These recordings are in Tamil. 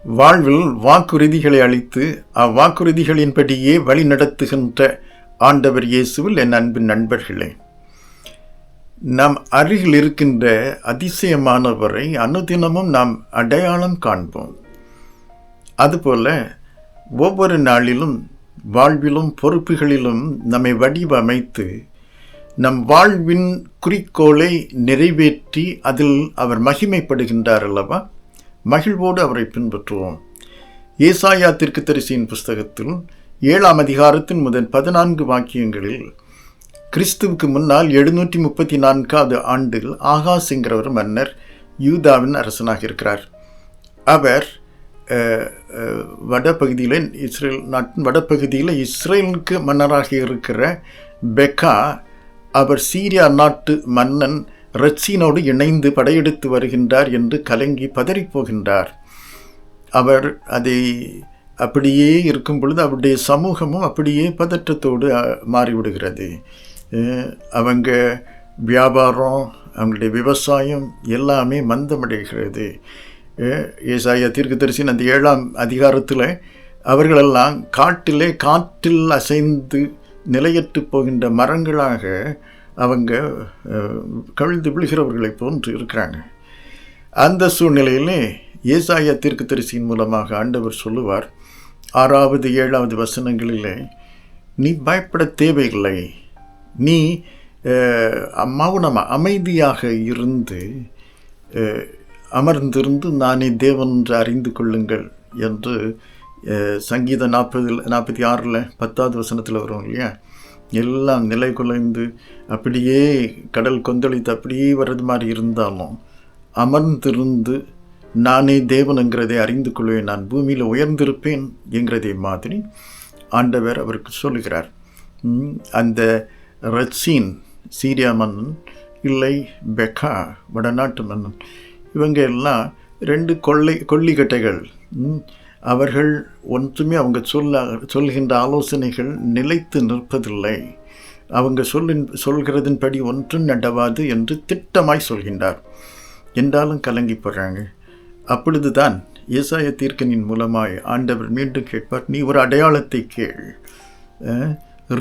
வாழ்வில் வாக்குறுதிகளை அளித்து அவ்வாக்குறுதிகளின்படியே வழி நடத்துகின்ற ஆண்டவர் இயேசுவில் என் அன்பின் நண்பர்களே, நம் அருகில் இருக்கின்ற அதிசயமானவரை அனுதினமும் நாம் அடையாளம் காண்போம். அதுபோல ஒவ்வொரு நாளிலும் வாழ்விலும் பொறுப்புகளிலும் நம்மை வடிவமைத்து நம் வாழ்வின் குறிக்கோளை நிறைவேற்றி அதில் அவர் மகிமைப்படுகின்றார் அல்லவா? மகிழ்வோடு அவரை பின்பற்றுவோம். ஏசாயா தீர்க்கதரிசியின் புஸ்தகத்தில் 7ஆம் அதிகாரத்தின் முதல் 14 வாக்கியங்களில் கிறிஸ்துவுக்கு முன்னால் 734வது ஆண்டில் ஆகாஸ் என்கிறவர் மன்னர் யூதாவின் அரசனாக இருக்கிறார். அவர் வடபகுதியில் இஸ்ரேல் நாட்டின் வடபகுதியில் இஸ்ரேலுக்கு மன்னராக இருக்கிற பெக்கா, அவர் சீரியா நாட்டு மன்னன் ரட்சீனோடு இணைந்து படையெடுத்து வருகின்றார் என்று கலங்கி பதறிப்போகின்றார். அவர் அதை அப்படியே இருக்கும் பொழுது அவருடைய சமூகமும் அப்படியே பதற்றத்தோடு மாறிவிடுகிறது. அவங்க வியாபாரம், அவங்களுடைய விவசாயம் எல்லாமே மந்தமடைகிறது. ஏசாயா தீர்க்கதரிசியின் அந்த 7ஆம் அதிகாரத்தில் அவர்களெல்லாம் காற்றில் அசைந்து நிலையற்று போகின்ற மரங்களாக அவங்க கவிழ்ந்து விழுகிறவர்களை போன்று இருக்கிறாங்க. அந்த சூழ்நிலையிலே ஏசாயா தீர்க்கதரிசியின் மூலமாக ஆண்டவர் சொல்லுவார், 6வது 7வது வசனங்களிலே, நீ பயப்பட தேவையில்லை, நீ அமைதியாக இருந்து அமர்ந்திருந்து நானே தேவன் என்று அறிந்து கொள்ளுங்கள் என்று சங்கீதம் 46 10வது வசனத்தில் வரும் இல்லையா? எல்லாம் நிலை குலைந்து அப்படியே கடல் கொந்தளித்து அப்படியே வர்றது மாதிரி இருந்தாலும் அமர்ந்திருந்து நானே தேவன் என்கிறதை அறிந்து கொள்வேன், நான் பூமியில் உயர்ந்திருப்பேன் என்கிறதை மாதிரி ஆண்டவர் அவருக்கு சொல்லுகிறார். அந்த ரட்சீன் சீரியா மன்னன், இல்லை பெக்கா வடநாட்டு மன்னன், இவங்க எல்லாம் 2 கொள்ளிக்கட்டைகள். அவர்கள் ஒன்றுமே அவங்க சொல்கின்ற ஆலோசனைகள் நிலைத்து நிற்பதில்லை. அவங்க சொல்கிறதின்படி ஒன்றும் நடவாது என்று திட்டமாய் சொல்கின்றார். என்றாலும் கலங்கி போடுறாங்க. அப்பொழுதுதான் ஏசாயா தீர்க்கனின் மூலமாய் ஆண்டவர் மீண்டும் கேட்பார், நீ ஒரு அடையாளத்தை கேள்.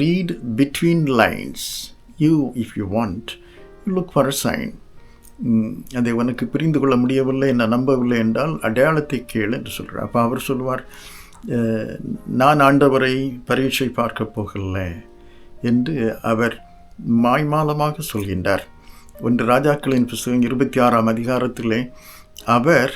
Read between lines. If you want, look for a sign. அதை உனக்கு புரிந்து கொள்ள முடியவில்லை, நான் நம்பவில்லை என்றால் அடையாளத்தை கேள் என்று சொல்கிறார். அப்போ அவர் சொல்வார், நான் ஆண்டவரை பரீட்சை பார்க்க போகலை என்று அவர் மாய்மாலமாக சொல்கின்றார். 1 ராஜாக்களின் புஸ்தகம் 26ஆம் அதிகாரத்திலே அவர்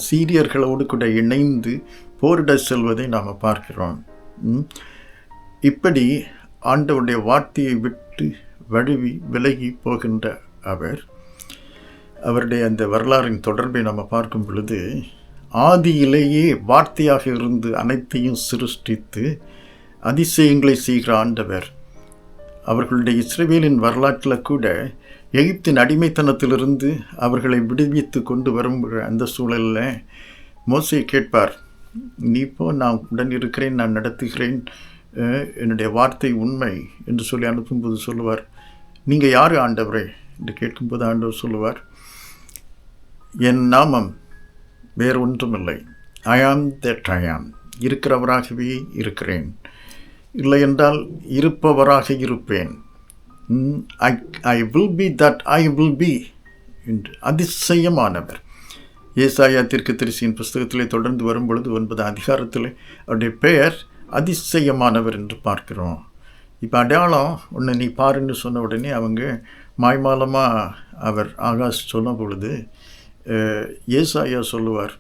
சீரியர்களோடு கூட இணைந்து போரிட செல்வதை நாம் பார்க்கிறோம். இப்படி ஆண்டவருடைய வார்த்தையை விட்டு விலகி போகின்ற அவருடைய அந்த வரலாறின் தொடர்பை நம்ம பார்க்கும் பொழுது, ஆதியிலேயே வார்த்தையாக இருந்து அனைத்தையும் சிருஷ்டித்து அதிசயங்களை செய்கிற ஆண்டவர், அவர்களுடைய இஸ்ரவேலின் வரலாற்றில் கூட எகிப்தின் அடிமைத்தனத்திலிருந்து அவர்களை விடுவித்து கொண்டு வரும் அந்த சூழலில் மோசே கேட்பார், நீ போ, நான் உடன் இருக்கிறேன், நான் நடத்துகிறேன், என்னுடைய வார்த்தை உண்மை என்று சொல்லி அனுப்பும்போது சொல்லுவார், நீங்கள் யார் ஆண்டவரே என்று கேட்கும்போது ஆண்டவர் சொல்லுவார், என் நாமம் வேறு ஒன்றுமில்லை, ஐ ஆம் தட் ஐ ஆம், இருக்கிறவராகவே இருக்கிறேன், இல்லை என்றால் இருப்பவராக இருப்பேன், I will be that I will be என்று அதிசயமானவர். ஏசாயா தீர்க்கதரிசியின் புஸ்தகத்திலே தொடர்ந்து வரும்பொழுது 9ஆம் அதிகாரத்தில் அவருடைய பெயர் அதிசயமானவர் என்று பார்க்கிறோம். இப்போ அடையாளம் ஒன்று நீ பாருன்னு சொன்ன உடனே அவங்க மாய்மாலமாக அவர் ஆகாஷ் சொன்ன பொழுது ஏசாயா சொல்லுவார்,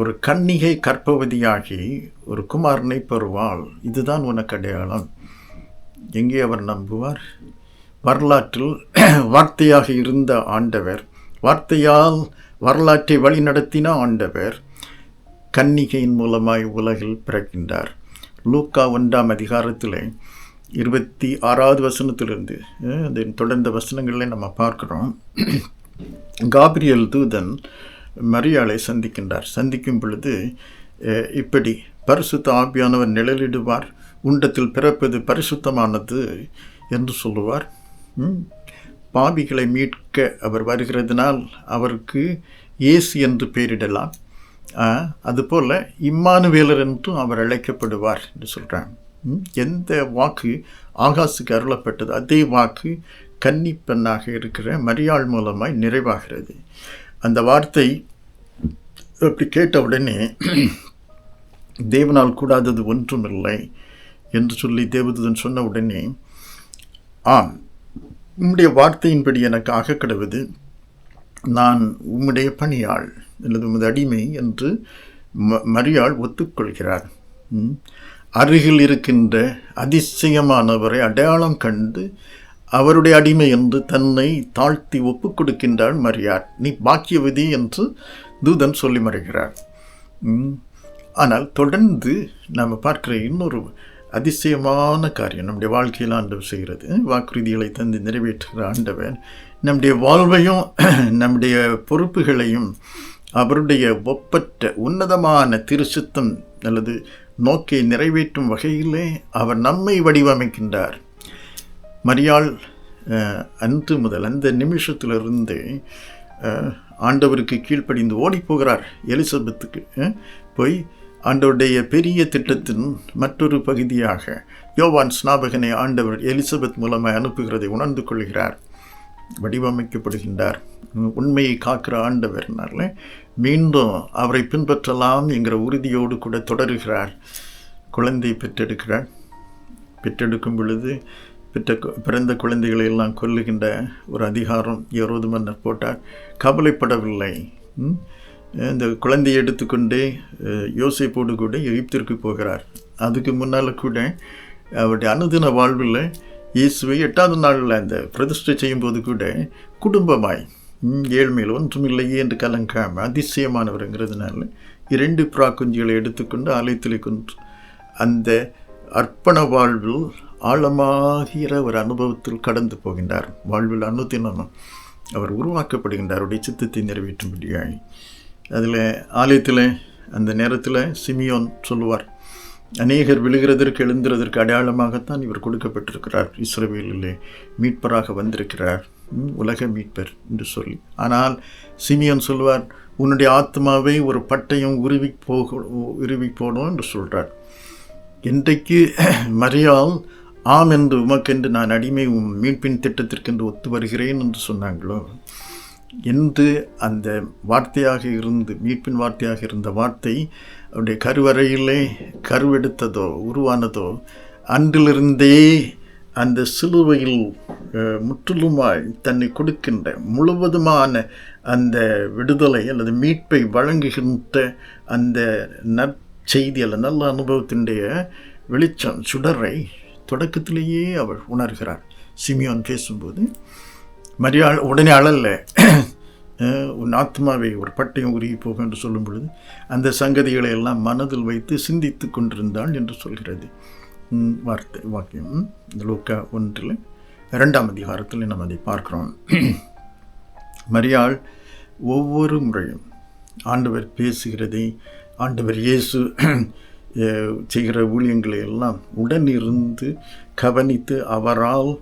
ஒரு கன்னிகை கர்ப்பவதியாகி ஒரு குமாரனை பெறுவாள், இதுதான் உனக்கு அடையாளம். எங்கே அவர் நம்புவார்? வரலாற்றில் வார்த்தையாக இருந்த ஆண்டவர், வார்த்தையால் வரலாற்றை வழி நடத்தின ஆண்டவர் கன்னிகையின் மூலமாய் உலகில் பிறக்கின்றார். லூக்கா 1ஆம் அதிகாரத்தில் 26வது வசனத்திலிருந்து அந்த தொடர்ந்த வசனங்களில் நம்ம பார்க்குறோம். காபிரியல் தூதன் மரியாளை சந்திக்கும் பொழுது இப்படி, பரிசுத்த ஆவியானவர் நிழலிடுவார், உண்டத்தில் பிறப்பது பரிசுத்தமானது என்று சொல்லுவார். பாவிகளை மீட்க அவர் வருகிறதுனால் அவருக்கு இயேசு என்று பெயரிடலாம். அதுபோல் இம்மானுவேலர் என்றும் அவர் அழைக்கப்படுவார் என்று சொல்கிறாங்க. எந்த வாக்கு ஆகாசுக்கு அருளப்பட்டது அதே வாக்கு கன்னி பெண்ணாக இருக்கிற மரியாள் மூலமாய் நிறைவாகிறது. அந்த வார்த்தை அப்படி கேட்ட உடனே தேவனால் கூடாதது ஒன்றுமில்லை என்று சொல்லி தேவதூதன் சொன்ன உடனே, ஆம், உம்முடைய வார்த்தையின்படி எனக்கு ஆகக்கடவது, நான் உம்முடைய பணியாள் அல்லது உமது அடிமை என்று மரியாள் ஒத்துக்கொள்கிறார். அருகில் இருக்கின்ற அதிசயமானவரை அடையாளம் கண்டு அவருடைய அடிமை என்று தன்னை தாழ்த்தி ஒப்புக் கொடுக்கின்றாள் மரியாள். நீ பாக்கியவதி என்று தூதன் சொல்லி மறைகிறார். ஆனால் தொடர்ந்து நாம் பார்க்கிற இன்னொரு அதிசயமான காரியம் நம்முடைய வாழ்க்கையில் ஆண்டவர் செய்கிறது. வாக்குறுதிகளை தந்து நிறைவேற்றுகிற ஆண்டவர் நம்முடைய வாழ்வையும் நம்முடைய பொறுப்புகளையும் அவருடைய ஒப்பற்ற உன்னதமான திருச்சித்தம் அல்லது நோக்கை நிறைவேற்றும் வகையிலே அவர் நம்மை வடிவமைக்கின்றார். மரியாள் அன்று முதல் அந்த நிமிஷத்திலிருந்து ஆண்டவருக்கு கீழ்ப்படிந்து ஓடிப்போகிறார். எலிசபெத்துக்கு போய் ஆண்டவருடைய பெரிய திட்டத்தின் மற்றொரு பகுதியாக யோவான் ஸ்நாபகனை ஆண்டவர் எலிசபெத் மூலமாக அனுப்புகிறதை உணர்ந்து கொள்கிறார். வடிவமைக்கப்படுகின்றார். உண்மையை காக்கிற ஆண்டவர்னால மீண்டும் அவரை பின்பற்றலாம் என்கிற உறுதியோடு கூட தொடருகிறார். குழந்தை பெற்றெடுக்கிறார். பெற்றெடுக்கும் பொழுது பிறந்த குழந்தைகளை எல்லாம் கொல்லுகின்ற ஒரு அதிகாரம் யெரோது மன்னர் போட்டார். கவலைப்படவில்லை. இந்த குழந்தையை எடுத்துக்கொண்டே யோசேப்போடு கூட எகிப்திற்கு போகிறார். அதுக்கு முன்னால் கூட அவருடைய அனுதின வாழ்வில் இயேசுவை 8வது நாளில் அந்த பிரதிஷ்டை செய்யும்போது கூட குடும்பமாய் ஏழ்மையில் ஒன்றுமில்லையே என்று கலங்காமல் அதிசயமானவருங்கிறதுனால 2 புறா குஞ்சுகளை எடுத்துக்கொண்டு ஆலயத்தில் கொண்டு அந்த அர்ப்பண வாழ்வில் ஆழமாகிற ஒரு அனுபவத்தில் கடந்து போகின்றார். வாழ்வில் அனுதினமும் அவர் உருவாக்கப்படுகின்றார் அவருடைய சித்தத்தை நிறைவேற்றும்படியாய். அதில் ஆலயத்தில் அந்த நேரத்தில் சிமியோன் சொல்லுவார், அநேகர் விழுகிறதற்கு எழுந்துறதற்கு அடையாளமாகத்தான் இவர் கொடுக்கப்பட்டிருக்கிறார். இஸ்ரவேலிலே மீட்பராக வந்திருக்கிறார், உலக மீட்பர் என்று சொல்லி. ஆனால் சிமியோன் சொல்வார், உன்னுடைய ஆத்மாவை ஒரு பட்டயம் உருவி போடும் என்று சொல்கிறார். இன்றைக்கு மரியாள் ஆம் என்று உமக்கென்று நான் அடிமை மீட்பின் திட்டத்திற்கென்று ஒத்து வருகிறேன் என்று சொன்னாங்களோ என்று அந்த வார்த்தையாக இருந்து மீட்பின் வார்த்தையாக இருந்த வார்த்தை அவருடைய கருவறையிலே கருவெடுத்ததோ உருவானதோ அன்றிலிருந்தே அந்த சிலுவையில் முற்றிலுமாய் தன்னை கொடுக்கின்ற முழுவதுமான அந்த விடுதலை அல்லது மீட்பை வழங்குகின்ற அந்த நற்செய்தி அல்ல நல்ல அனுபவத்தினுடைய வெளிச்சம் சுடரை தொடக்கத்திலேயே அவர் உணர்கிறார். சிமியோன் பேசும்போது மரியாள் உடனே அழல்ல, உன் ஆத்மாவை ஒரு பட்டயம் உருகி போகும் என்று சொல்லும் பொழுது அந்த சங்கதிகளை எல்லாம் மனதில் வைத்து சிந்தித்து கொண்டிருந்தாள் என்று சொல்கிறது வாக்கியம். லூக்கா 1:2 அதிகாரத்தில் நம்ம அதை பார்க்கிறோம். மரியாள் ஒவ்வொரு முறையும் ஆண்டவர் பேசுகிறதை, ஆண்டவர் இயேசு செய்கிற ஊழியங்களை எல்லாம் உடனிருந்து கவனித்து அவரால்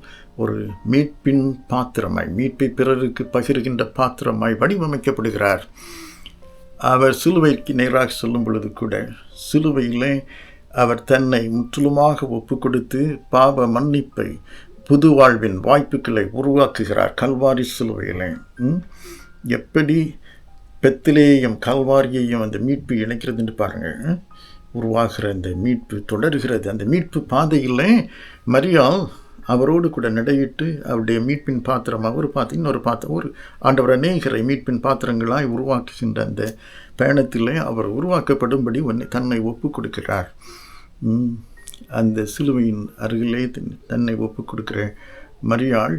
ஒரு மீட்பின் பாத்திரமாய், மீட்பை பிறருக்கு பகிர்கின்ற பாத்திரமாய் வடிவமைக்கப்படுகிறார். அவர் சிலுவைக்கு நேராக சொல்லும் பொழுது கூட சிலுவையிலே அவர் தன்னை முற்றிலுமாக ஒப்பு கொடுத்து பாவ மன்னிப்பை, புது வாழ்வின் வாய்ப்புகளை உருவாக்குகிறார். கல்வாரி சிலுவையிலே எப்படி பெத்லேயும் கல்வாரியையும் அந்த மீட்பு இணைக்கிறது என்று பாருங்கள். உருவாகிற அந்த மீட்பு தொடர்கிறது. அந்த மீட்பு பாதையில் மரியாள் அவரோடு கூட நடையிட்டு அவருடைய மீட்பின் பாத்திரமாக ஒரு பாத்திரம் இன்னொரு பாத்திரம் ஒரு ஆண்டவர் அநேகரை மீட்பின் பாத்திரங்களாய் உருவாக்குகின்ற அந்த பயணத்திலே அவர் உருவாக்கப்படும்படி தன்னை ஒப்பு கொடுக்கிறார். அந்த சிலுவையின் அருகிலே தன்னை ஒப்பு கொடுக்கிற மரியாள்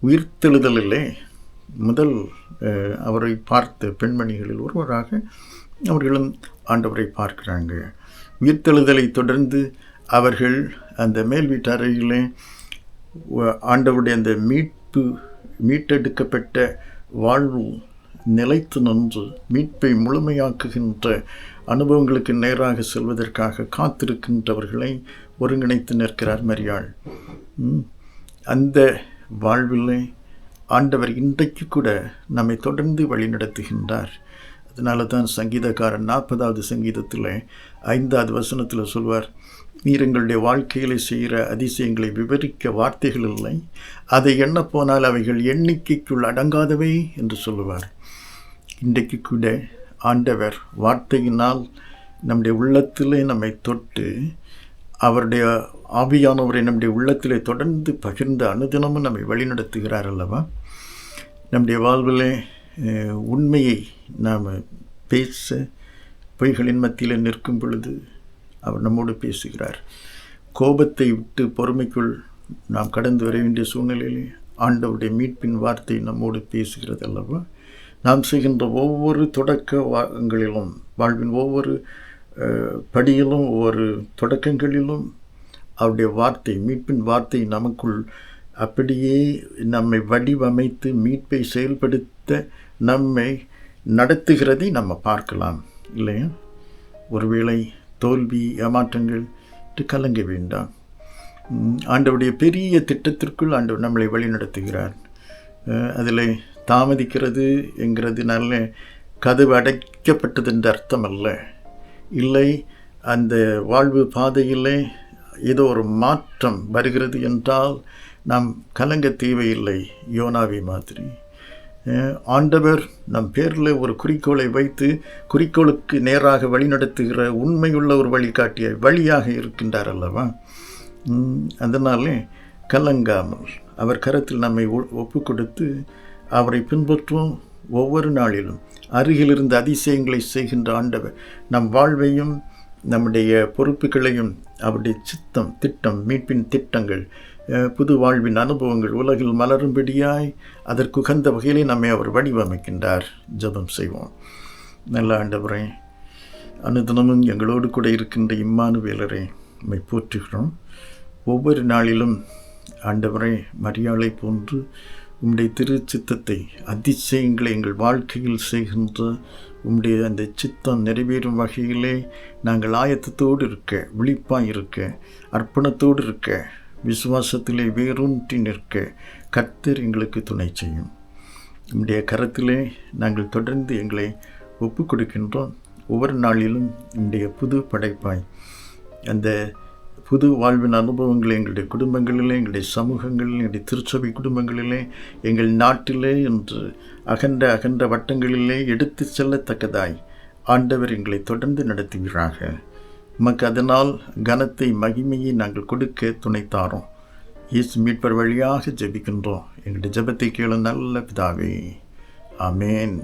உயிர்த்தெழுதலிலே முதல் அவரை பார்த்த பெண்மணிகளில் ஒருவராக அவர்களும் ஆண்டவரை பார்க்கிறாங்க. உயிர்த்தெழுதலை தொடர்ந்து அவர்கள் அந்த மேல் வீட்டு அறையிலே ஆண்டவருடைய அந்த மீட்டெடுக்கப்பட்ட வாழ்வு நிலைத்து நின்று மீட்பை முழுமையாக்குகின்ற அனுபவங்களுக்கு நேராக செல்வதற்காக காத்திருக்கின்றவர்களை ஒருங்கிணைத்து நிற்கிறார் மரியாள். அந்த வாழ்விலே ஆண்டவர் இன்றைக்கு கூட நம்மை தொடர்ந்து வழிநடத்துகின்றார். அதனால தான் சங்கீதக்காரன் 40வது சங்கீதத்தில் 5வது வசனத்தில் சொல்வார், நீர் எங்களுடைய வாழ்க்கையில் செய்கிற அதிசயங்களை விவரிக்க வார்த்தைகள் இல்லை, அதை எண்ண போனால் அவைகள் எண்ணிக்கைக்குள் அடங்காதவை என்று சொல்லுவார். இன்றைக்கு கூட ஆண்டவர் வார்த்தையினால் நம்முடைய உள்ளத்திலே நம்மை தொட்டு அவருடைய ஆவியானவரை நம்முடைய உள்ளத்திலே தொடர்ந்து பகிர்ந்த அனுதினமும் நம்மை வழிநடத்துகிறார் அல்லவா. நம்முடைய வாழ்விலே உண்மையை நாம் பேச பொய்களின் மத்தியில் நிற்கும் பொழுது அவர் நம்மோடு பேசுகிறார். கோபத்தை விட்டு பொறுமைக்குள் நாம் கடந்து வர வேண்டிய சூழ்நிலையிலே ஆண்டவருடைய மீட்பின் வார்த்தை நம்மோடு பேசுகிறது அல்லவா. நாம் செய்கின்ற ஒவ்வொரு தொடக்க வாரங்களிலும், வாழ்வின் ஒவ்வொரு படியிலும், ஒவ்வொரு தொடக்கங்களிலும் அவருடைய வார்த்தை, மீட்பின் வார்த்தை நமக்குள் அப்படியே நம்மை வடிவமைத்து மீட்பை செயல்படுத்த நம்மை நடத்துகிறதை நம்ம பார்க்கலாம் இல்லையா. ஒருவேளை தோல்வி, ஏமாற்றங்கள் கலங்க வேண்டாம். ஆண்டவருடைய பெரிய திட்டத்திற்குள் ஆண்டவர் நம்மளை வழி நடத்துகிறார். அதில் தாமதிக்கிறது என்கிறதுனால கதவு அடைக்கப்பட்டது என்ற அர்த்தம் அல்ல. இல்லை, அந்த வாழ்வு பாதையிலே ஏதோ ஒரு மாற்றம் வருகிறது என்றால் நாம் கலங்க தேவையில்லை. யோனாவை மாதிரி ஆண்டவர் நம் பேரில் ஒரு குறிக்கோளை வைத்து குறிக்கோளுக்கு நேராக வழிநடத்துகிற உண்மையுள்ள ஒரு வழிகாட்டிய வழியாக இருக்கின்றார் அல்லவா. அதனாலே கலங்காமல் அவர் கரத்தில் நம்மை ஒப்பு கொடுத்து அவரை பின்பற்றும் ஒவ்வொரு நாளிலும் அருகிலிருந்து அதிசயங்களை செய்கின்ற ஆண்டவர் நம் வாழ்வையும் நம்முடைய பொறுப்புகளையும் அவருடைய சித்தம், திட்டம், மீட்பின் திட்டங்கள், புது வாழ்வின் அனுபவங்கள் உலகில் மலரும்படியாய் அதற்குகந்த வகையிலே நம்மை அவர் வடிவமைக்கின்றார். ஜெபம் செய்வோம். நல்ல ஆண்டவரே, அனுதினமும் எங்களோடு கூட இருக்கின்ற இம்மானுவேலரை நம்மை போற்றுகிறோம். ஒவ்வொரு நாளிலும் ஆண்டவரே, மரியாளை போன்று உம்முடைய திரு சித்தத்தை, அதிசயங்களை எங்கள் வாழ்க்கையில் செய்கின்ற உம்முடைய அந்த சித்தம் நிறைவேறும் வகையிலே நாங்கள் ஆயத்தத்தோடு இருக்க, விழிப்பாய் இருக்க, அர்ப்பணத்தோடு இருக்க, விசுவாசத்திலே வேரூன்றி நிற்க கர்த்தர் எங்களுக்கு துணை செய்யும். உம்முடைய கரத்திலே நாங்கள் தொடர்ந்து எங்களை ஒப்பு கொடுக்கின்றோம். ஒவ்வொரு நாளிலும் உம்முடைய புது படைப்பாய் அந்த புது வாழ்வின் அனுபவங்களை எங்களுடைய குடும்பங்களிலே, எங்களுடைய சமூகங்களிலே, எங்களுடைய திருச்சபை குடும்பங்களிலே, எங்கள் நாட்டிலே என்று அகன்ற வட்டங்களிலே எடுத்து செல்லத்தக்கதாய் ஆண்டவர் எங்களை தொடர்ந்து நடத்துவீராக. உமக்கு அதனால் கனத்தை, மகிமையை நாங்கள் கொடுக்க துணைத்தாரோம். இயேசு மீட்பர் வழியாக ஜெபிக்கின்றோம். எங்களுடைய ஜெபத்தை கேளும் நல்ல பிதாவே. ஆமேன்.